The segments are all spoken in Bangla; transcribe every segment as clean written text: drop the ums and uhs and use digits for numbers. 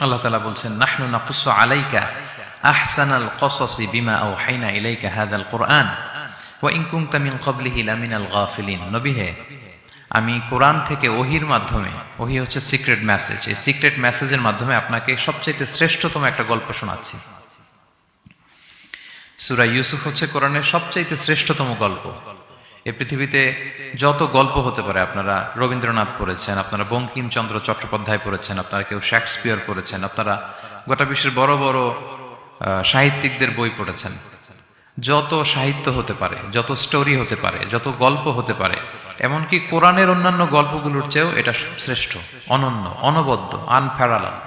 আল্লাহ তাআলা বলছেন, নাহনু নাকুসু আলাইকা আহসানাল কসসি বিমা আওহাইনা ইলাইকা হাযাল কুরআন ওয়া ইন কুনতা মিন ক্বাবলিহি লামিনাল গাফিলিন। নবী হে, আমি কোরআন থেকে ওহির মাধ্যমে, ওহি হচ্ছে সিক্রেট মেসেজ, এই সিক্রেট মেসেজের মাধ্যমে আপনাকে সবচাইতে শ্রেষ্ঠতম একটা গল্প শোনাচ্ছি। সূরা ইউসুফ হচ্ছে কোরআনের সবচাইতে শ্রেষ্ঠতম গল্প। এই পৃথিবীতে যত গল্প হতে পারে, আপনারা রবীন্দ্রনাথ পড়েছেন, আপনারা বঙ্কিমচন্দ্র চট্টোপাধ্যায় পড়েছেন, আপনারা কেউ শেক্সপিয়র পড়েছেন, আপনারা গোটা বিশ্বের বড় বড় সাহিত্যিকদের বই পড়েছেন। যত সাহিত্য হতে পারে, যত স্টোরি হতে পারে, যত গল্প হতে পারে, এমনকি কোরআনের অন্যান্য গল্পগুলোর চেয়েও এটা শ্রেষ্ঠ, অনন্য, অনবদ্য, আনপ্যারালাল।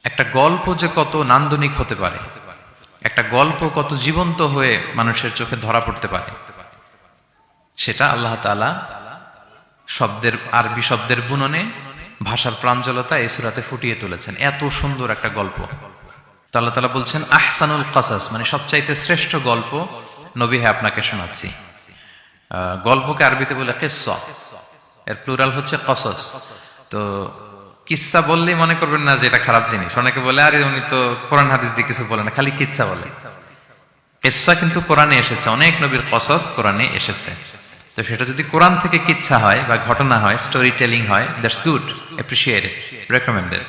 একটা গল্প যে কত নান্দনিক হতে পারে, একটা গল্প কত জীবন্ত হয়ে মানুষের চোখে ধরা পড়তে পারে, সেটা আল্লাহ তাআলা শব্দের, আরবি শব্দের বুননে, ভাষার প্রাঞ্জলতা এই সূরাতে ফুটিয়ে তুলেছেন। এত সুন্দর একটা গল্প। তো আল্লাহ তাআলা বলছেন আহসানুল কসাস, মানে সবচাইতে শ্রেষ্ঠ গল্প নবী হে আপনাকে শোনাচ্ছি। গল্পকে আরবিতে বলে কিসসা, এর প্লুরাল হচ্ছে কসস। তো কিসসা বললেই মনে করবেন না যে এটা খারাপ জিনিস। অনেকে বলে আরে উনি তো কোরআন হাদিস দিয়ে কিছু বলে না, খালি কিচ্ছা বলে। কিসসা কিন্তু কোরআনে এসেছে, অনেক নবীর কসস কোরআনে এসেছে। তো সেটা যদি কোরআন থেকে কিচ্ছা হয় বা ঘটনা হয়, স্টোরি টেলিং হয়, দ্যাটস গুড, অ্যাপ্রিশিয়েটেড, রেকমেন্ডেড।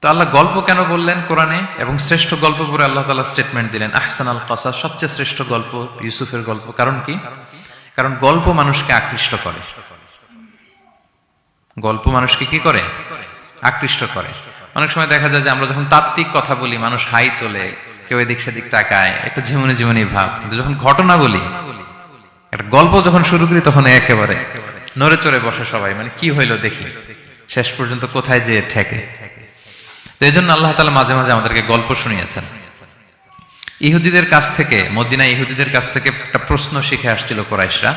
তো আল্লাহ গল্প কেন বললেন কোরআনে, এবং শ্রেষ্ঠ গল্প পরে আল্লাহ তাআলা স্টেটমেন্ট দিলেন আহসানাল কসাস, সবচেয়ে শ্রেষ্ঠ গল্প ইউসুফের গল্প। কারণ কি? কারণ গল্প মানুষকে আকৃষ্ট করে। গল্প মানুষকে কি করে? আকৃষ্ট করে। অনেক সময় দেখা যায় যে আমরা যখন তাত্ত্বিক কথা বলি, মানুষ হাই তোলে, কেউ এদিক সেদিক তাকায়, একটা ঝিমুনি ঝিমুনি ভাব। কিন্তু যখন ঘটনা বলি, একটা গল্প যখন শুরু করি, তখন একেবারে নড়ে চড়ে বসে সবাই, মানে কি হইলো দেখি, শেষ পর্যন্ত কোথায় যেয়ে ঠেকে। তো এই জন্য আল্লাহ তাআলা মাঝে মাঝে আমাদেরকে গল্প শুনিয়েছেন। ইহুদিদের কাছ থেকে, মদিনা ইহুদিদের কাছ থেকে একটা প্রশ্ন শিখে আসছিল কুরাইশরা।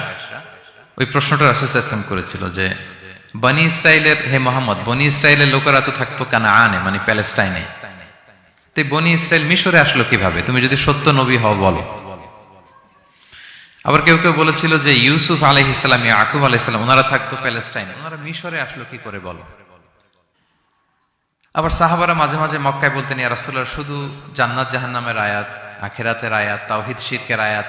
ওই প্রশ্নটা রাসূল সাল্লাল্লাহু আলাইহি ওয়াসাল্লাম করেছিল যে, বনি ইসরাইলের, হে মুহাম্মদ, বনি ইসরাইলের লোকেরা তো থাকতো কানাআনে, মানে প্যালেস্টাইনে, তো বনি ইসরাইল মিশরে আসলো কিভাবে? তুমি যদি সত্য নবী হও বলো। আবার কেউ কেউ বলেছিল যে ইউসুফ আলাইহিস সালাম, ইয়াকুব আলাইহিস সালাম, ওনারা থাকতো প্যালেস্টাইনে, ওনারা মিশরে আসলো কি করে বলো। আবার সাহাবারা মাঝে মাঝে মক্কায় বলতেন, ইয়া রাসূলুল্লাহ, শুধু জান্নাত জাহান্নামের আয়াত, আখিরাতের আয়াত, তাওহীদ শিরকের আয়াত,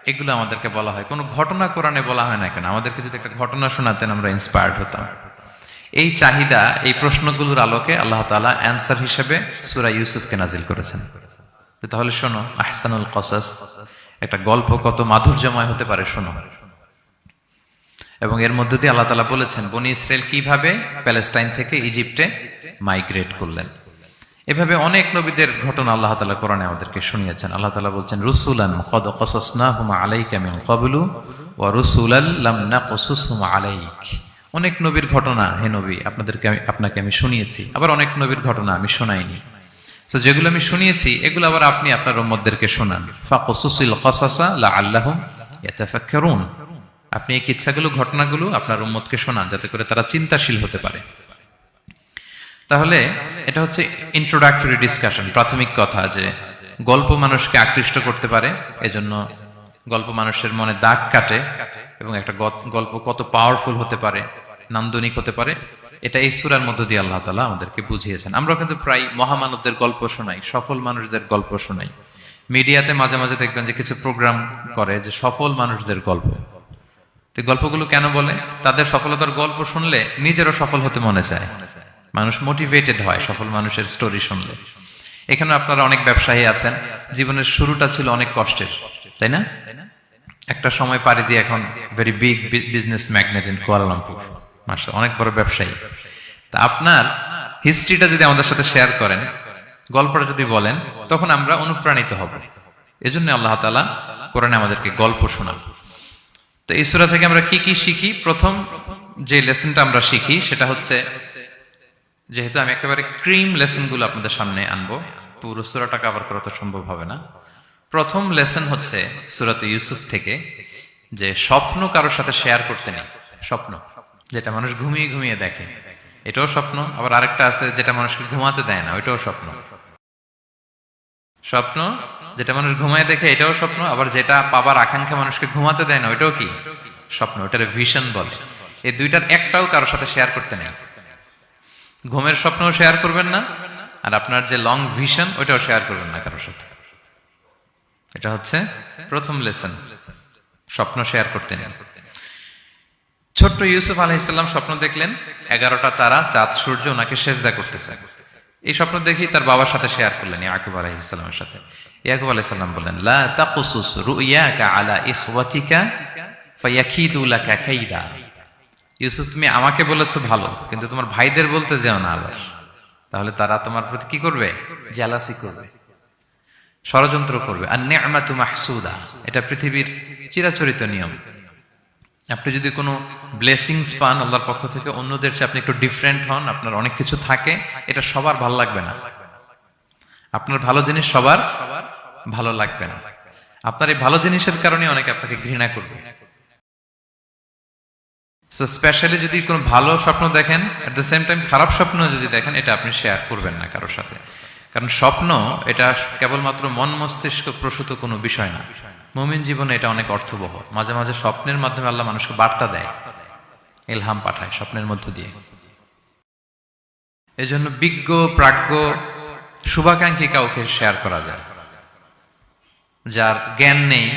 এগুলো আমাদেরকে বলা হয়, কোনো ঘটনা কোরআনে বলা হয় না কেন? আমাদেরকে যদি একটা ঘটনা শোনাতেন আমরা ইন্সপায়ার্ড হতাম। এই চাহিদা, এই প্রশ্নগুলোর আলোকে আল্লাহ তাআলা অ্যানসার হিসেবে সূরা ইউসুফকে নাজিল করেছেন। তাহলে শোনো, আহসানুল কসাস, একটা গল্প কত মাধুর্যময় হতে পারে শোনো। এবং এর মধ্যে দিয়ে আল্লাহ তাআলা বলেছেন বনি ইসরাইল কিভাবে প্যালেস্টাইন থেকে ইজিপ্টে মাইগ্রেট করলেন। এভাবে অনেক নবীদের ঘটনা আল্লাহ তাআলা কোরআনে আমাদেরকে শুনিয়েছেন। আল্লাহ তাআলা বলছেন রুসুলান কদ কসাসনাহুম আলাইকা মিন ক্বাবলু ওয়া রুসুলাল লাম নাকসুসহুম আলাইক। অনেক নবীর ঘটনা হে নবী আপনাকে আমি শুনিয়েছি, আবার অনেক নবীর ঘটনা আমি শোনাইনি। তো যেগুলো আমি শুনিয়েছি এগুলো আবার আপনি আপনার উম্মতদেরকে শোনান। ফাকসুসিল কসাসা লাআল্লাহুম ইয়াতাফাক্কারুন। আপনি এই কিচ্ছাগুলো, ঘটনাগুলো আপনার উম্মতকে শোনান, যাতে করে তারা চিন্তাশীল হতে পারে। তাহলে এটা হচ্ছে ইন্ট্রোডাক্টরি ডিসকাশন, প্রাথমিক কথা, যে গল্প মানুষকে আকৃষ্ট করতে পারে, এজন্য গল্প মানুষের মনে দাগ কাটে, এবং একটা গল্প কত পাওয়ারফুল হতে পারে, নান্দনিক হতে পারে, এটা এই সূরার মধ্য দিয়ে আল্লাহ তাআলা আমাদেরকে বুঝিয়েছেন। আমরা কিন্তু প্রায় মহামানবদের গল্প শোনাই, সফল মানুষদের গল্প শোনাই। মিডিয়াতে মাঝে মাঝে দেখবেন যে কিছু প্রোগ্রাম করে যে সফল মানুষদের গল্প। তো গল্পগুলো কেন বলে? তাদের সফলতার গল্প শুনলে নিজেরও সফল হতে মনে চায়, মানুষ মোটিভেটেড হয় সফল মানুষের স্টোরি শুনলে। এখানে আপনারা অনেক ব্যবসায়ী আছেন, জীবনের শুরুটা ছিল অনেক কষ্টের, তাই না? একটা সময় পাড়ি দিয়ে এখন very big business magnate in Kuala Lumpur, মাশাআল্লাহ, অনেক বড় ব্যবসায়ী। তা আপনার হিস্ট্রিটা যদি আমাদের সাথে শেয়ার করেন, গল্পটা যদি বলেন, তখন আমরা অনুপ্রাণিত হব। এজন্য আল্লাহ তাআলা কোরআনে আমাদেরকে গল্প শোনান। তো এই সূরা থেকে আমরা কি কি শিখি? প্রথম যে লেসনটা আমরা শিখি সেটা হচ্ছে, যেহেতু আমি একেবারে ক্রিম লেসনগুলো আপনাদের সামনে আনবো, পুরো সূরাটা কভার করা তো সম্ভব হবে না। প্রথম লেসন হচ্ছে সূরাত ইউসুফ থেকে, যে স্বপ্ন কারোর সাথে শেয়ার করতে নেই। স্বপ্ন যেটা মানুষ ঘুমিয়ে ঘুমিয়ে দেখে, এটাও স্বপ্ন। আবার আরেকটা আছে যেটা মানুষকে ঘুমাতে দেয় না, ওইটাও স্বপ্ন। স্বপ্ন যেটা মানুষ ঘুমায় দেখে, এটাও স্বপ্ন। আবার যেটা পাবার আকাঙ্ক্ষা মানুষকে ঘুমাতে দেয় না, ওইটাও কি? স্বপ্ন। ওটার ভিশন বলে। এই দুইটার একটাও কারোর সাথে শেয়ার করতে নেই। ঘুমের স্বপ্নও শেয়ার করবেন না, আর আপনার যে লং ভিশন ওইটাও শেয়ার করবেন না কারোর সাথে। এটা হচ্ছে প্রথম লেসন, স্বপ্ন শেয়ার করতে নেই। ছোট্ট ইউসুফ আলাইহিসসালাম স্বপ্ন দেখলেন 11টা তারা, চাঁদ, সূর্য ওনাকে সেজদা করতেছে। এই স্বপ্ন দেখি তার বাবার সাথে শেয়ার করলেন, ইয়াকুব আলাইহিসসালামের সাথে। ইয়াকুব আলাইহিসসালাম বললেন, লা তাকুসুস রুইয়াকা আলা ইখওয়াতিকা ফায়াকিদু লাকা কাইদা। ইউসুফ, তুমি আমাকে বলেছো ভালো, কিন্তু তোমার ভাইদের বলতে যেও না আবার, তাহলে তারা তোমার প্রতি কি করবে? জেলাসি করবে, ষড়যন্ত্র করবে। আর নি'মাতু মাহসুদা, এটা পৃথিবীর চিরাচরিত নিয়ম। আপনি যদি কোনো ব্লেসিংস পান আল্লাহর পক্ষ থেকে, অন্যদের চেয়ে আপনি একটু ডিফারেন্ট হন, আপনার অনেক কিছু থাকে, এটা সবার ভালো লাগবে না। আপনার ভালো জিনিস সবার ভালো লাগবে না। আপনার এই ভালো জিনিসের কারণে অনেকে আপনাকে ঘৃণা করবে। সো স্পেশালি যদি কোনো ভালো স্বপ্ন দেখেন, এট দ্য সেম টাইম খারাপ স্বপ্ন যদি দেখেন, এটা আপনি শেয়ার করবেন না কারোর সাথে। কারণ স্বপ্ন এটা কেবলমাত্র মন মস্তিষ্ক প্রসূত কোনো বিষয় না। মুমিন জীবনে এটা অনেক অর্থবহ। মাঝে মাঝে স্বপ্নের মাধ্যমে আল্লাহ মানুষকে বার্তা দেয়, ইলহাম পাঠায় স্বপ্নের মধ্য দিয়ে। এজন্য বিজ্ঞ, প্রাজ্ঞ, শুভাকাঙ্ক্ষী কাউকে শেয়ার করা যায়। যার জ্ঞান নেই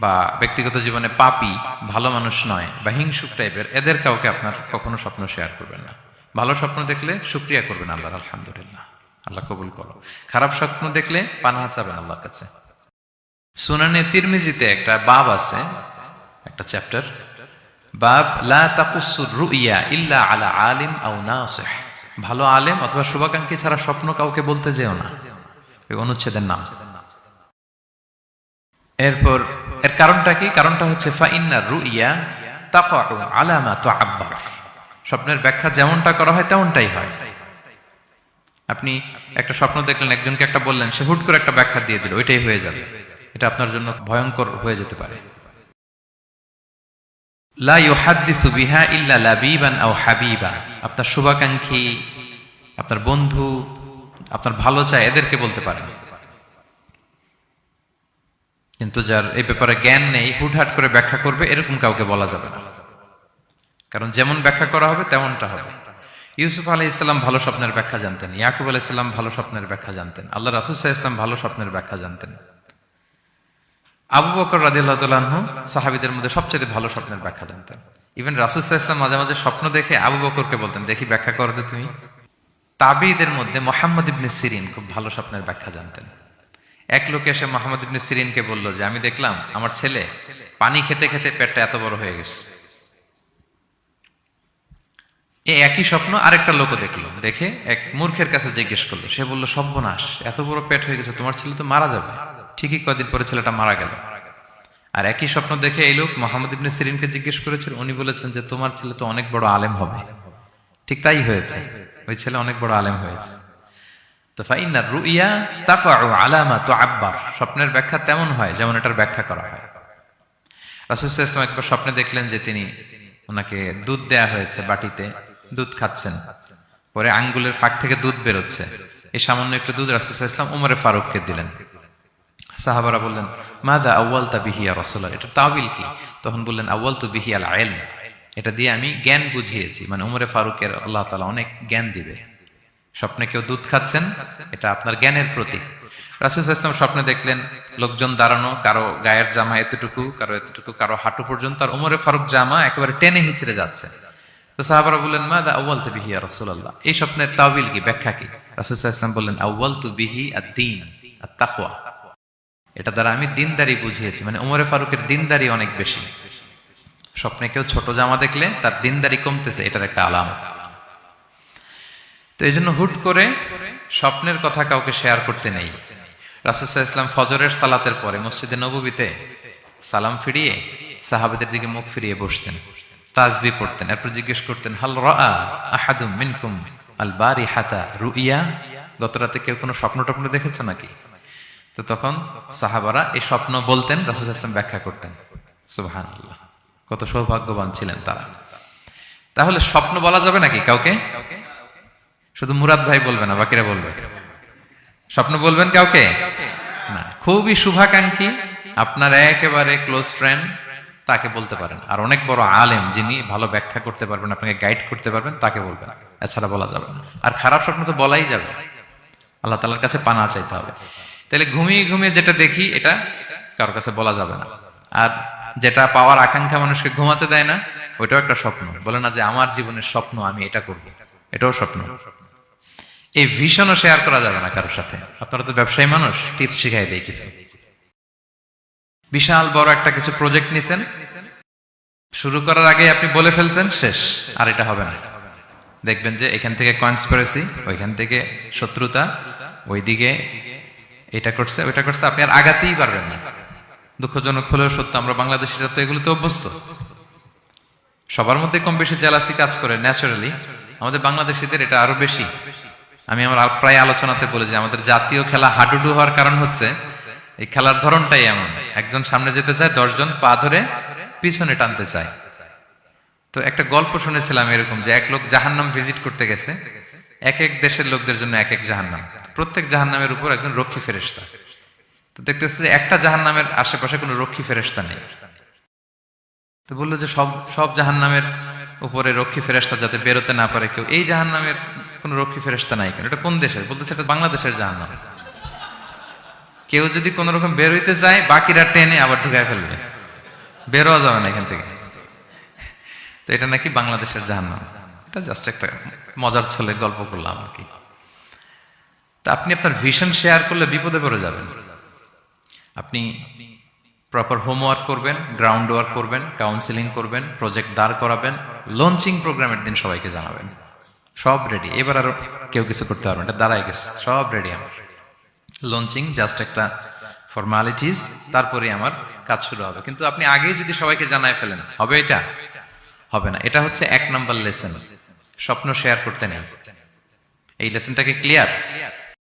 বা ব্যক্তিগত জীবনে পাপী, ভালো মানুষ নয় বা হিংসুক টাইপের, এদের কাউকে আপনার কখনো স্বপ্ন শেয়ার করবেন না। ভালো স্বপ্ন দেখলে শুকরিয়া করবেন আল্লাহর, আলহামদুলিল্লাহ, আল্লাহ কবুল করো। খারাপ স্বপ্ন দেখলে পানাহা চাবেন আল্লাহর কাছে। সুনানে তিরমিজিতে একটা বাব আছে, একটা চ্যাপ্টার, বাব লা তাকুসুর রুইয়া ইল্লা আলা আলিম আও নাসিহ। ভালো আলেম অথবা শুভাকাঙ্ক্ষী ছাড়া স্বপ্ন কাউকে বলতে যেও না, এই অনুচ্ছেদের নাম। এরপর এর কারণটা কি? কারণটা হচ্ছে ফাইন্নার রুইয়া তাকাউ আলা মা তুআব্বার। স্বপ্নের ব্যাখ্যা যেমনটা করা হয় তেমনটাই হয়। আপনি একটা স্বপ্ন দেখলেন, একজনকে একটা বললেন, সে হুট করে একটা ব্যাখ্যা দিয়ে দিল, ওইটাই হয়ে যাবে। এটা আপনার জন্য ভয়ঙ্কর হয়ে যেতে পারে। লা ইউহাদ্দিসু বিহা ইল্লা লাবিবান আও হাবিবা। আপনার শুভাকাঙ্ক্ষী, আপনার বন্ধু, আপনার ভালো চায়, এদেরকে বলতে পারেন। কিন্তু যার এই ব্যাপারে জ্ঞান নেই, হুটহাট করে ব্যাখ্যা করবে, এরকম কাউকে বলা যাবে না। কারণ যেমন ব্যাখ্যা করা হবে তেমনটা হবে। ইউসুফ আলাইহিস সালাম ভালো স্বপ্নের ব্যাখ্যা জানতেন, ইয়াকুব আলাইহিস সালাম ভালো স্বপ্নের ব্যাখ্যা জানতেন, আল্লাহ রাসূল সাল্লাল্লাহু আলাইহি ওয়াসাল্লাম ভালো স্বপ্নের ব্যাখ্যা জানতেন। আবু বকর রাদিয়াল্লাহু তাআলা আনহু সাহাবীদের মধ্যে সবচেয়ে ভালো স্বপ্নের ব্যাখ্যা জানতেন। ইভেন রাসূল সাল্লাল্লাহু আলাইহি ওয়াসাল্লাম মাঝে মাঝে স্বপ্ন দেখে আবু বকরকে বলতেন, দেখি ব্যাখ্যা করো তো তুমি। তাবিঈদের মধ্যে মুহাম্মদ ইবনে সিরিন খুব ভালো স্বপ্নের ব্যাখ্যা জানতেন। এক লোক এসে মুহাম্মদ ইবনে সিরিনকে বলল যে, আমি দেখলাম আমার ছেলে পানি খেতে খেতে পেটটা এত বড় হয়ে গেছে। এই একই স্বপ্ন আরেকটা লোকও দেখলো, দেখে এক মূর্খের কাছে জিজ্ঞেস করলো। সে বলল, সর্বনাশ, এত বড় পেট হয়ে গেছে, তোমার ছেলে তো মারা যাবে। ঠিকই কয়েকদিন পরে ছেলেটা মারা গেল। আর একই স্বপ্ন দেখে এই লোক মুহাম্মদ ইবনে সিরিনকে জিজ্ঞেস করেছিল, উনি বলেছেন যে তোমার ছেলে তো অনেক বড় আলেম হবে। ঠিক তাই হয়েছে, ওই ছেলে অনেক বড় আলেম হয়েছে। তো ফাইন্নার রুইয়া তাকাউ আলা মা তুআব্বার। স্বপ্নের ব্যাখ্যা তেমন হয় যেমন এটার ব্যাখ্যা করা হয়। রাসূল সাল্লাল্লাহু আলাইহি ওয়াসাল্লাম একবার স্বপ্নে দেখলেন যে তিনি, ওনাকে দুধ দেয়া হয়েছে, বাটিতে দুধ খাচ্ছেন, পরে আঙ্গুলের ফাঁক থেকে দুধ বেরোচ্ছে। এই সামান্য একটু দুধ রাসূল সাল্লাল্লাহু আলাইহি ওয়াসাল্লাম উমরে ফারুককে দিলেন। সাহাবারা বললেন, মাযা আউয়ালতা বিহি ইয়া রাসূলুল্লাহ, এটা তাওয়িল কি? তখন বললেন, আউয়ালতু বিহি আল ইলম, এটা দিয়ে আমি জ্ঞান বুঝিয়েছি। মানে উমরে ফারুকের আল্লাহ তাআলা অনেক জ্ঞান দিবে। স্বপ্নে কেউ দুধ খাচ্ছেন, এটা আপনার জ্ঞানের প্রতীক। রাসূল সাল্লাল্লাহু আলাইহি ওয়াসাল্লাম স্বপ্নে দেখলেন লোকজন দাঁড়ানো, কারো গায়ের জামা এতটুকু, কারো এতটুকু, কারো হাঁটু পর্যন্ত, আর উমরে ফারুক জামা একেবারে টেনে হিচড়ে যাচ্ছে। তো সাহাবারা বললেন, মাযা আউয়ালতু বিহি ইয়া রাসূলুল্লাহ, এই স্বপ্নের তাওয়িল কি, ব্যাখ্যা কি? রাসূল সাল্লাল্লাহু আলাইহি ওয়াসাল্লাম বললেন, আউয়ালতু বিহি আদ-দীন আত-তাকওয়া, এটা দ্বারা আমি দিনদারি বুঝিয়েছি। মানে উমরে ফারুকের দিনদারি অনেক বেশি। স্বপ্নে কেউ ছোট জামা দেখলে তার দিনদারি কমতেছে, এটার একটা আলামত। তো এই জন্য হুট করে স্বপ্নের কথা কাউকে শেয়ার করতে নেই। রাসূল সাল্লাল্লাহু আলাইহি ওয়াসাল্লাম ফজরের সালাতের পরে মসজিদে নববীতে সালাম ফিরিয়ে সাহাবাদের দিকে মুখ ফিরিয়ে বসতেন, তাসবিহ পড়তেন, এরপর জিজ্ঞেস করতেন, হাল রাআ আহাদুম মিনকুম আল বারিহাতা রুইয়া, গত রাতে কেউ কোনো স্বপ্ন টপ্ন দেখেছো নাকি? তো তখন সাহাবারা এই স্বপ্ন বলতেন, রাসূল সাল্লাল্লাহু আলাইহি ওয়াসাল্লাম ব্যাখ্যা করতেন। সুবহানাল্লাহ, কত সৌভাগ্যবান ছিলেন তারা। তাহলে স্বপ্ন বলা যাবে নাকি কাউকে? শুধু মুরাদ ভাই বলবে না, বাকিরা বলবে? স্বপ্ন বলবেন কাউকে না। খুবই শুভাকাঙ্ক্ষী, আপনার একেবারে ক্লোজ ফ্রেন্ড, তাকে বলতে পারেন। আর অনেক বড় আলেম যিনি ভালো ব্যাখ্যা করতে পারবেন, আপনাকে গাইড করতে পারবেন, তাকে বলবেন। এছাড়া বলা যাবে না। আর খারাপ স্বপ্ন তো বলাই যাবে, আল্লাহ তাআলার কাছে পানা চাইতে হবে। তাহলে ঘুমিয়ে ঘুমিয়ে যেটা দেখি এটা কারোর কাছে বলা যাবে না। আর যেটা পাওয়ার আকাঙ্ক্ষা মানুষকে ঘুমাতে দেয় না, ওইটাও একটা স্বপ্ন। বলে না যে আমার জীবনের স্বপ্ন আমি এটা করব, এটাও স্বপ্ন। এই ভিশনও শেয়ার করা যাবে না কারোর সাথে। আপনারা তো ব্যবসায়ী মানুষ, টিপস শিখাই দেয় কিছু। বিশাল বড় একটা কিছু প্রজেক্ট নিছেন, শুরু করার আগে আপনি বলে ফেলছেন শেষ, আর এটা হবে না। দেখবেন যে এখান থেকে কনস্পিরেসি, ওইখান থেকে শত্রুতা, ওইদিকে এটা করছে ওইটা করছে, আপনি আর আগাতেই পারবেন না। দুঃখজনক হলেও সত্য, আমরা বাংলাদেশিরা তো এগুলোতে অভ্যস্ত। সবার মধ্যে কম বেশি জেলাসি কাজ করে ন্যাচারালি, আমাদের বাংলাদেশিদের এটা আরো বেশি। আমি আমার প্রায় আলোচনাতে বলি যে আমাদের জাতীয় খেলা হাডুডু হওয়ার কারণ হচ্ছে এই খেলার ধরনটাই এমন, একজন সামনে যেতে চায়, 10 জন পা ধরে পিছনে টানতে চায়। তো একটা গল্প শুনেছিলাম এরকম, যে এক লোক জাহান্নাম ভিজিট করতে গেছে, এক এক দেশের লোকদের জন্য এক এক জাহান্নাম, প্রত্যেক জাহান্নামের উপর একজন রক্ষী ফেরেশতা। তো দেখতেছে যে একটা জাহান্নামের আশেপাশে কোনো রক্ষী ফেরেশতা নেই। তো বললো যে সব সব জাহান্নামের উপরে রক্ষী ফেরেশতা যাতে বেরোতে না পারে কেউ, এই জাহান্নামের কোনো রক্ষী ফেরেশতা নাই কেন? এটা কোন দেশের? বলতেছে এটা বাংলাদেশের জাহান্নাম। কেউ যদি কোন রকম বের হইতে চায়, বাকিরা টেনে আবার ঢুকায় ফেলবে, বেরোয়া যাবে না এখান থেকে। তো এটা নাকি বাংলাদেশের জাহান্নাম। এটা জাস্ট একটা মজার ছলে গল্প করলাম আর কি। তা আপনি আপনার ভিশন শেয়ার করলে বিপদে পড়ে যাবেন। আপনি প্রপার হোমওয়ার্ক করবেন, গ্রাউন্ড ওয়ার্ক করবেন, কাউন্সিলিং করবেন, প্রজেক্ট দাঁড় করাবেন, লঞ্চিং প্রোগ্রামের দিন সবাইকে জানাবেন। সব রেডি, এবার আর কেউ কিছু করতে পারবেন, এটা দাঁড়ায় গেছে, সব রেডি আমার। লঞ্চিং জাস্ট একটা ফর্মালিটিস, তারপরে আমার কাজ শুরু হবে। কিন্তু আপনি আগেই যদি সবাইকে জানায় ফেলেন, হবে এটা? হবে না। এটা হচ্ছে 1 নম্বর লেসন, স্বপ্ন শেয়ার করতে নেই। এই লেসনটাকে ক্লিয়ার?